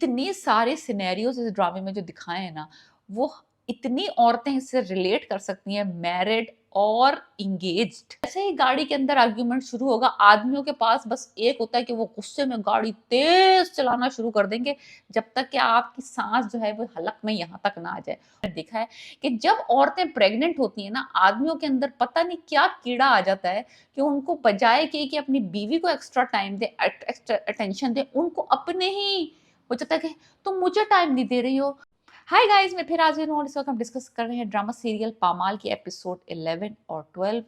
इतने सारे सिनेरियोज़ इस ड्रामे में जो दिखाए हैं ना, वो इतनी औरतें इससे रिलेट कर सकती हैं, मैरिड और एंगेज्ड। जैसे ही गाड़ी के अंदर आर्ग्यूमेंट शुरू होगा, आदमियों के पास बस एक होता है कि वो गुस्से में गाड़ी तेज़ चलाना शुरू कर देंगे, जब तक कि आपकी साँस जो है वो हलक में यहाँ तक ना आ जाए। मैंने देखा है कि जब औरतें प्रेग्नेंट होती हैं ना, आदमियों के अंदर पता नहीं क्या कीड़ा आ जाता है कि उनको बजाए कि अपनी बीवी को एक्स्ट्रा टाइम दें, एक्स्ट्रा अटेंशन दें, उनको अपने ही हो जाता है कि तुम मुझे टाइम नहीं दे रही हो। हाय गाइस, मैं फिर हाजिर हूँ और इस वक्त हम डिस्कस कर रहे हैं ड्रामा सीरियल पामाल की एपिसोड 11 और 12।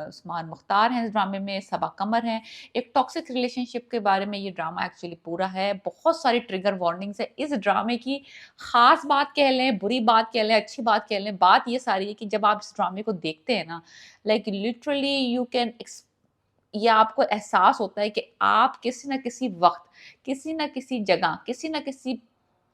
उस्मान मुख्तार हैं इस ड्रामे में, सबा कमर हैं। एक टॉक्सिक रिलेशनशिप के बारे में ये ड्रामा एक्चुअली पूरा है। बहुत सारी ट्रिगर वार्निंग्स है इस ड्रामे की। खास बात कह लें, बुरी बात कह लें, अच्छी बात कह लें, बात ये सारी है कि जब आप इस ड्रामे को देखते हैं ना, लाइक लिटरली यू कैन, ये आपको एहसास होता है कि आप किसी न किसी वक्त, किसी न किसी जगह, किसी न किसी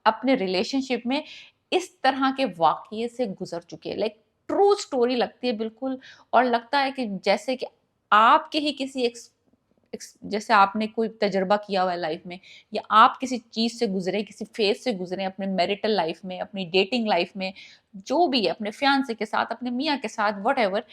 अपने रिलेशनशिप में इस तरह के वाक़ये से गुज़र चुके हैं। लाइक ट्रू स्टोरी लगती है बिल्कुल। और लगता है कि जैसे कि आपके ही किसी जैसे आपने कोई तजुर्बा किया हुआ है लाइफ में, या आप किसी चीज़ से गुज़रे, किसी फ़ेज़ से गुज़रे अपने मैरिटल लाइफ में, अपनी डेटिंग लाइफ में, जो भी है, अपने फियांसे के साथ, अपने मियाँ के साथ, व्हाटएवर।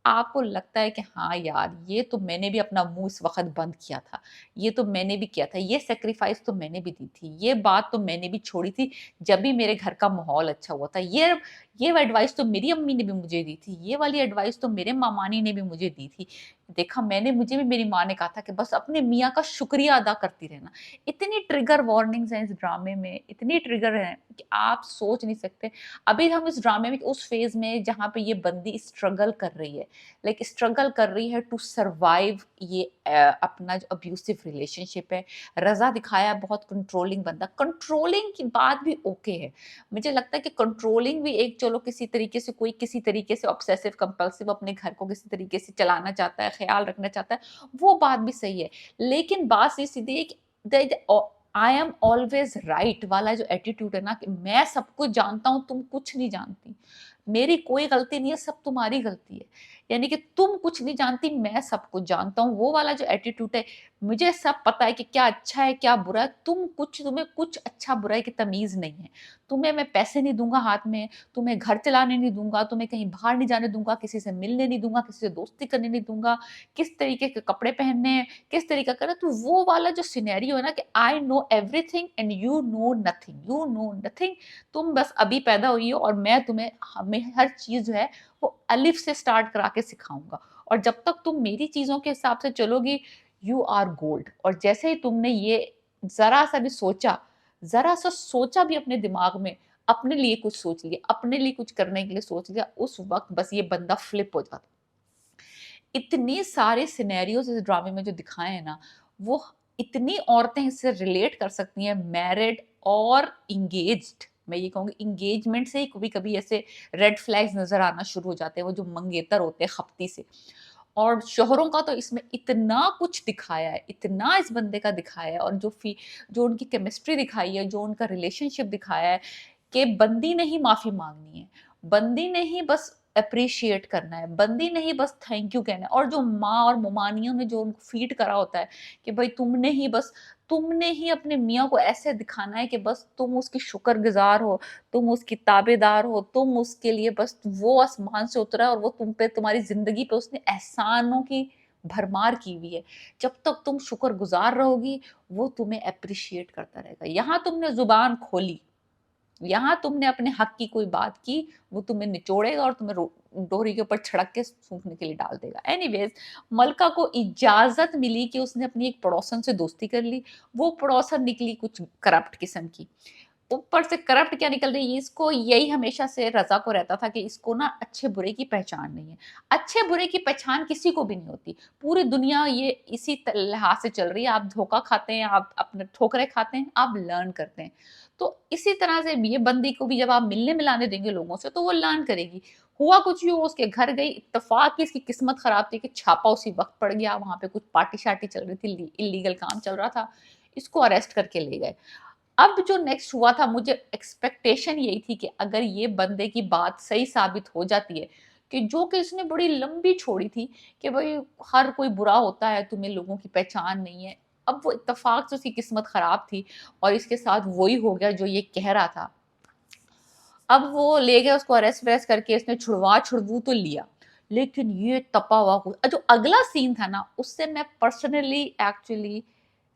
आपको लगता है कि हाँ यार, ये तो मैंने भी अपना मुँह इस वक़्त बंद किया था, ये तो मैंने भी किया था, ये सैक्रिफ़ाइस तो मैंने भी दी थी, ये बात तो मैंने भी छोड़ी थी जब भी मेरे घर का माहौल अच्छा हुआ था, ये एडवाइस तो मेरी अम्मी ने भी मुझे दी थी, ये वाली एडवाइस तो मेरे मामानी ने भी मुझे दी थी। देखा, मुझे भी मेरी माँ ने कहा था कि बस अपने मियाँ का शुक्रिया अदा करती रहना। इतनी ट्रिगर वार्निंग्स हैं इस ड्रामे में, इतनी ट्रिगर हैं कि आप सोच नहीं सकते। अभी हम इस ड्रामे में उस फ़ेज़ में जहाँ पे ये बंदी स्ट्रगल कर रही है, लाइक स्ट्रगल कर रही है टू सरवाइव ये अपना जो अब्यूसिव रिलेशनशिप है। रज़ा दिखाया है बहुत कंट्रोलिंग बंदा। कंट्रोलिंग की बात भी ओके है। मुझे लगता है कि कंट्रोलिंग भी एक, चलो किसी तरीके से कोई किसी तरीके से ऑब्सेसिव कंपल्सिव अपने घर को किसी तरीके से चलाना चाहता है, ख़्याल रखना चाहता है, वो बात भी सही है। लेकिन बात ये सीधी है कि आई एम ऑलवेज़ राइट वाला जो एटीट्यूड है ना, कि मैं सब कुछ जानता हूँ, तुम कुछ नहीं जानती। मेरी कोई गलती नहीं है, सब तुम्हारी गलती है। यानी कि तुम कुछ नहीं जानती, मैं सब कुछ जानता हूँ, वो वाला जो एटीट्यूड है, मुझे सब पता है कि क्या अच्छा है, क्या बुरा है, तुम्हें कुछ अच्छा बुराई की तमीज़ नहीं है। तुम्हें मैं पैसे नहीं दूँगा हाथ में, तुम्हें घर चलाने नहीं दूँगा, तुम्हें कहीं बाहर नहीं जाने दूँगा, किसी से मिलने नहीं दूँगा, किसी से दोस्ती करने नहीं दूँगा, किस तरीके के कपड़े पहनने हैं, किस तरीका करना है। तो वो वाला जो सिनेरियो है ना, कि I know everything and you know nothing. तुम बस अभी पैदा हुई हो और मैं तुम्हें हमें हर चीज़ जो है वो अलिफ से स्टार्ट करा के सिखाऊँगा। और जब तक तुम मेरी चीज़ों के हिसाब से चलोगी, यू आर गोल्ड। और जैसे ही तुमने ये ज़रा-सा भी सोचा, ज़रा-सा सोचा भी अपने दिमाग में, अपने लिए कुछ सोच लिया, अपने लिए कुछ करने के लिए सोच लिया, उस वक़्त बस ये बंदा फ्लिप हो जाता। इतने सारे सिनेरियोज़ इस ड्रामे में जो दिखाए हैं ना, वो इतनी औरतें इससे रिलेट कर सकती हैं, मैरिड और एंगेज्ड। मैं ये कहूँगी एंगेजमेंट से ही कभी-कभी ऐसे रेड फ्लैग्स नज़र आना शुरू हो जाते हैं, वो जो मंगेतर होते हैं खप्ती से। और शोहरों का तो इसमें इतना कुछ दिखाया है, इतना इस बंदे का दिखाया है, और जो उनकी केमिस्ट्री दिखाई है, जो उनका रिलेशनशिप दिखाया है, कि बंदी ने ही माफ़ी माँगनी है, बंदी ने ही बस एप्रिशिएट करना है, बंदी ने ही बस थैंक यू कहना है। और जो माँ और ममानियों ने जो उनको फ़ीड करा होता है कि भई तुमने ही अपने मियाँ को ऐसे दिखाना है कि बस तुम उसकी शुक्रगुज़ार हो, तुम उसकी ताबेदार हो, तुम उसके लिए बस, वो आसमान से उतरा है और वो तुम पे, तुम्हारी ज़िंदगी पे उसने एहसानों की भरमार की हुई है। जब तक तुम शुक्रगुज़ार रहोगी, वो तुम्हें एप्रिशिएट करता रहेगा। यहाँ तुमने ज़ुबान खोली, यहाँ तुमने अपने हक की कोई बात की, वो तुम्हें निचोड़ेगा और तुम्हें डोरी के ऊपर छड़क के सूखने के लिए डाल देगा। एनीवेज़, मलका को इजाज़त मिली कि उसने अपनी एक पड़ोसन से दोस्ती कर ली। वो पड़ोसन निकली कुछ करप्ट किस्म की। ऊपर से करप्ट क्या निकल रही है, इसको यही हमेशा से रज़ा को रहता था कि इसको ना अच्छे-बुरे की पहचान नहीं है। अच्छे-बुरे की पहचान किसी को भी नहीं होती। पूरी दुनिया ये इसी लिहाज से चल रही है। आप धोखा खाते हैं, आप अपने ठोकरें खाते हैं, आप लर्न करते हैं। तो इसी तरह से ये बंदी को भी जब आप मिलने-मिलाने देंगे लोगों से, तो वो लर्न करेगी। हुआ कुछ यूँ, उसके घर गई, इत्तेफ़ाक की इसकी किस्मत ख़राब थी कि छापा उसी वक़्त पड़ गया। वहाँ पे कुछ पार्टी-शार्टी चल रही थी, इल्लीगल काम चल रहा था। इसको अरेस्ट करके ले गए। अब जो नेक्स्ट हुआ था, मुझे एक्सपेक्टेशन यही थी कि अगर ये बंदे की बात सही साबित हो जाती है, कि जो कि इसने बड़ी लंबी छोड़ी थी कि भाई हर कोई बुरा होता है, तुम्हें लोगों की पहचान नहीं है। अब वो इत्तेफाक से उसकी किस्मत खराब थी और इसके साथ वही हो गया जो ये कह रहा था। अब वो ले गए उसको अरेस्ट वरेस्ट करके, इसने छुड़वू तो लिया, लेकिन ये तपा हुआ जो अगला सीन था ना, उससे मैं पर्सनली एक्चुअली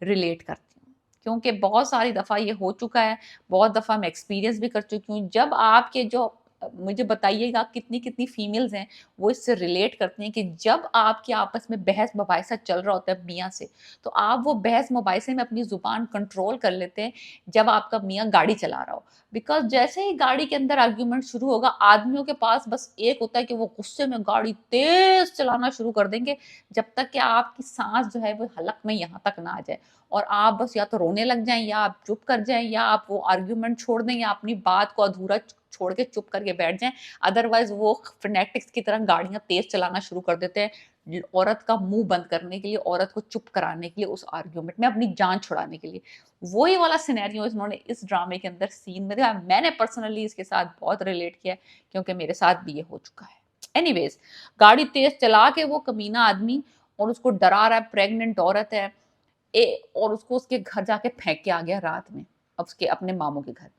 रिलेट करती हूँ, क्योंकि बहुत सारी दफ़ा ये हो चुका है, बहुत दफ़ा मैं एक्सपीरियंस भी कर चुकी हूँ। जब आपके जो मुझे बताइएगा कितनी कितनी फीमेल्स हैं वो इससे रिलेट करती हैं कि जब आपके आपस में बहस मुबाहिसा चल रहा होता है मियाँ से, तो आप वो बहस मुबाहिसे में अपनी ज़ुबान कंट्रोल कर लेते हैं जब आपका मियाँ गाड़ी चला रहा हो। बिकॉज़ जैसे ही गाड़ी के अंदर आर्ग्यूमेंट शुरू होगा, आदमियों के पास बस एक होता है कि वो गुस्से में गाड़ी तेज़ चलाना शुरू कर देंगे, जब तक कि आपकी साँस जो है वो हलक में यहाँ तक ना आ जाए और आप बस या तो रोने लग जाएँ या आप चुप कर जाएँ या आप वो आर्ग्यूमेंट छोड़ दें या अपनी बात को अधूरा छोड़ के चुप करके बैठ जाएँ। अदरवाइज़ वो फ्रेनेटिक्स की तरह गाड़ियाँ तेज़ चलाना शुरू कर देते हैं, औरत का मुँह बंद करने के लिए, औरत को चुप कराने के लिए उस आर्ग्यूमेंट में, अपनी जान छुड़ाने के लिए। वही वाला सिनेरियो इन्होंने इस ड्रामे के अंदर सीन में दिखाया। मैंने पर्सनली इसके साथ बहुत रिलेट किया है क्योंकि मेरे साथ भी ये हो चुका है। एनीवेज़, गाड़ी तेज़ चला के वो कमीना आदमी और उसको डरा रहा है, प्रेग्नेंट औरत है और उसको उसके घर जाके फेंक के आ गया रात में, अब उसके अपने मामू के घर।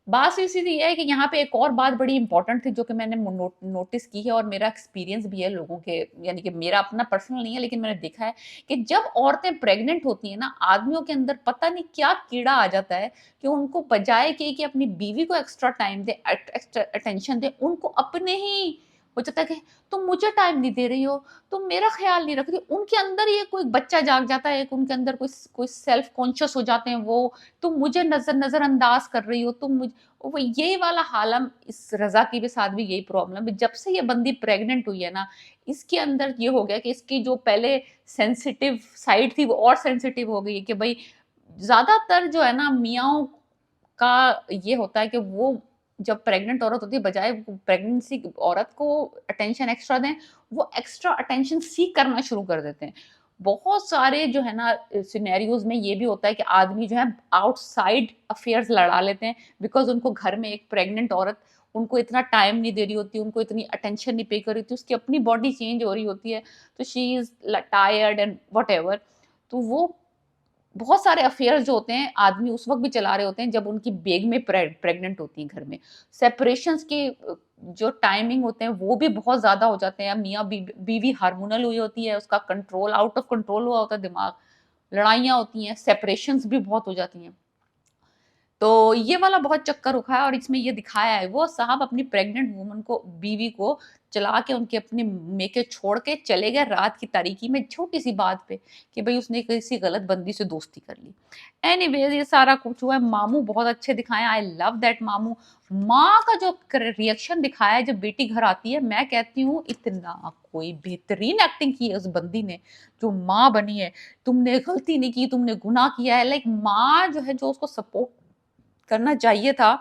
बात सीधी-सी ये है कि यहाँ पे एक और बात बड़ी इम्पोर्टेंट थी जो कि मैंने नोटिस की है और मेरा एक्सपीरियंस भी है लोगों के, यानी कि मेरा अपना पर्सनल नहीं है लेकिन मैंने देखा है कि जब औरतें प्रेग्नेंट होती हैं ना, आदमियों के अंदर पता नहीं क्या कीड़ा आ जाता है कि उनको बजाय कि अपनी बीवी को एक्स्ट्रा टाइम दें, एक्स्ट्रा अटेंशन दें, उनको अपने ही हो जाता है कि तुम मुझे टाइम नहीं दे रही हो, तुम मेरा ख़्याल नहीं रख रही हो। उनके अंदर ये कोई बच्चा जाग जाता है, एक उनके अंदर कोई सेल्फ कॉन्शियस हो जाते हैं वो, तुम मुझे नज़रअंदाज कर रही हो, तुम मुझ वो यही वाला हालम इस रज़ा के भी साथ भी यही प्रॉब्लम है। जब से ये बंदी प्रेग्नेंट हुई है ना, इसके अंदर ये हो गया कि इसकी जो पहले सेंसिटिव साइड थी वो और सेंसिटिव हो गई है कि भई ज़्यादातर जो है ना मियाँओं का ये होता है कि वो जब प्रेग्नेंट औरत होती है बजाय प्रेगनेंसी औरत को अटेंशन एक्स्ट्रा दें, वो एक्स्ट्रा अटेंशन सीक करना शुरू कर देते हैं। बहुत सारे जो है ना सिनेरियोज़ में ये भी होता है कि आदमी जो है आउटसाइड अफेयर्स लड़ा लेते हैं बिकॉज़ उनको घर में एक प्रेग्नेंट औरत उनको इतना टाइम नहीं दे रही होती, उनको इतनी अटेंशन नहीं पे कर रही होती, उसकी अपनी बॉडी चेंज हो रही होती है, तो she is tired and whatever. तो वो बहुत सारे अफेयर्स जो होते हैं आदमी उस वक़्त भी चला रहे होते हैं जब उनकी बेग में प्रेग्नेंट होती हैं घर में। सेपरेशंस के जो टाइमिंग होते हैं वो भी बहुत ज़्यादा हो जाते हैं। मियाँ बीवी हार्मोनल हुई होती है, उसका कंट्रोल आउट ऑफ कंट्रोल हुआ होता है दिमाग। लड़ाइयाँ होती हैं, सेपरेशंस भी बहुत हो जाती हैं। तो ये वाला बहुत चक्कर उठा है और इसमें ये दिखाया है वो साहब अपनी प्रेग्नेंट वुमन को बीवी को चला के उनके अपने मेके छोड़ के चले गए रात की तारीकी में छोटी-सी बात पे कि भई उसने किसी गलत बंदी से दोस्ती कर ली। एनीवेज़ ये सारा कुछ हुआ है। मामू बहुत अच्छे दिखाए हैं, आई लव दैट मामू। माँ का जो कर रिएक्शन दिखाया है जब बेटी घर आती है, मैं कहती हूँ इतना कोई बेहतरीन एक्टिंग की है उस बंदी ने, जो माँ बनी है। तुमने गलती नहीं की, तुमने गुनाह किया है, लाइक माँ जो है जो उसको सपोर्ट करना चाहिए था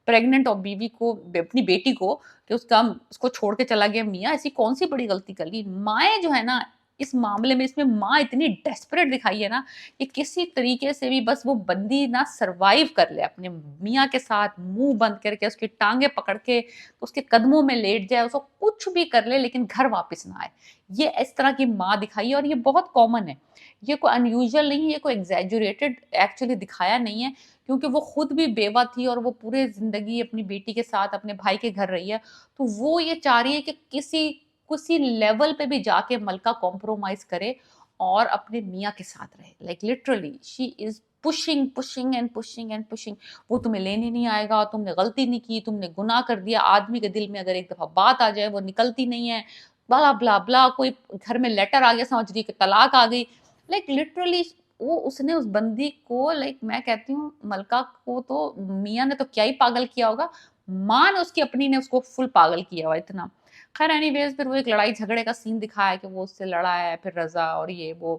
प्रेग्नेंट और बीवी को अपनी बेटी को कि उसको छोड़ के चला गया मियाँ ऐसी कौन सी बड़ी गलती कर ली। माएँ जो है ना इस मामले में इसमें माँ इतनी डेस्परेट दिखाई है ना कि किसी तरीके से भी बस वो बंदी ना सरवाइव कर ले अपने मियाँ के साथ मुँह बंद करके उसकी टाँगें पकड़ के उसके कदमों में लेट जाए, उसको कुछ भी कर ले लेकिन घर वापस ना आए। ये इस तरह की माँ दिखाई है और ये बहुत कॉमन है। ये कोई अनयूजुअल नहीं है, ये कोई एक्ज़ैजरेटेड एक्चुअली दिखाया नहीं है। क्योंकि वो खुद भी बेवा थी और वो पूरे ज़िंदगी अपनी बेटी के साथ अपने भाई के घर रही है। तो वो ये चाह रही है कि किसी किसी लेवल पे भी जाके मलका कॉम्प्रोमाइज़ करे और अपने मियाँ के साथ रहे। Like literally she is pushing, pushing and pushing and pushing. वो तुम्हें लेने नहीं आएगा, तुमने गलती नहीं की, तुमने गुनाह कर दिया। आदमी के दिल में अगर एक दफ़ा बात आ जाए वो निकलती नहीं है। ब्ला, ब्ला, ब्ला कोई घर में लेटर आ गया समझ रही है कि तलाक आ गई। लाइक लिटरली वो उसने उस बंदी को लाइक मैं कहती हूँ मलका को तो मियाँ ने तो क्या ही पागल किया होगा, माँ ने उसकी अपनी ने उसको फुल पागल किया हुआ इतना। खैर एनीवेज़ फिर वो एक लड़ाई झगड़े का सीन दिखाया है कि वो उससे लड़ा है, फिर रज़ा और ये वो।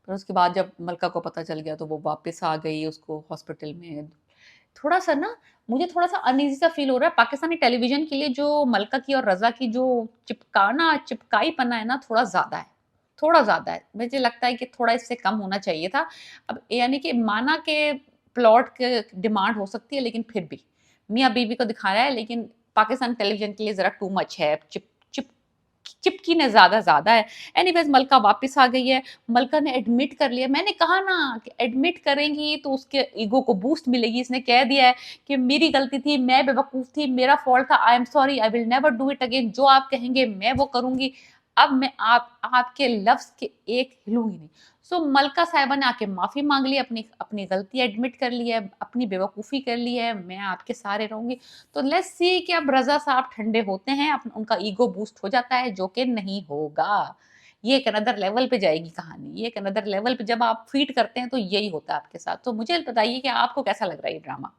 फिर उसके बाद जब मलका को पता चल गया तो वो वापस आ गई उसको हॉस्पिटल में। थोड़ा-सा ना मुझे थोड़ा-सा अनईज़ी सा फ़ील हो रहा है पाकिस्तानी टेलीविज़न के लिए जो मलका की और रज़ा की जो चिपकाईपना है ना थोड़ा ज़्यादा है। थोड़ा ज़्यादा है। मुझे लगता है कि थोड़ा इससे कम होना चाहिए था। अब यानी कि माना के प्लॉट के डिमांड हो सकती है लेकिन फिर भी मियाँ-बीवी को दिखाया है लेकिन पाकिस्तान टेलीविज़न के लिए ज़रा टू मच है। चिप चिप चिपकी ने ज़्यादा है। एनीवेज़ मलका वापस आ गई है, मलका ने एडमिट कर लिया। मैंने कहा ना कि एडमिट करेंगी तो उसके ईगो को बूस्ट मिलेगी। इसने कह दिया है कि मेरी गलती थी, मैं बेवकूफ़ थी, मेरा फॉल्ट था, I am sorry, I will never do it again. जो आप कहेंगे मैं वो करूँगी। अब मैं आपके लफ्ज़ के एक हिलूँगी नहीं। सो मलका साहिबा ने आके माफ़ी माँग ली, अपनी अपनी गलती एडमिट कर ली है, अपनी बेवकूफ़ी कर ली है, मैं आपके सहारे रहूँगी। तो लेट्स सी कि अब रज़ा साहब ठंडे होते हैं, उनका ईगो बूस्ट हो जाता है, जो कि नहीं होगा। ये एक अनदर लेवल पे जाएगी कहानी, ये एक अनदर लेवल पे जब आप फ़ीड करते हैं तो यही होता है आपके साथ। तो मुझे बताइए कि आपको कैसा लग रहा है ये ड्रामा?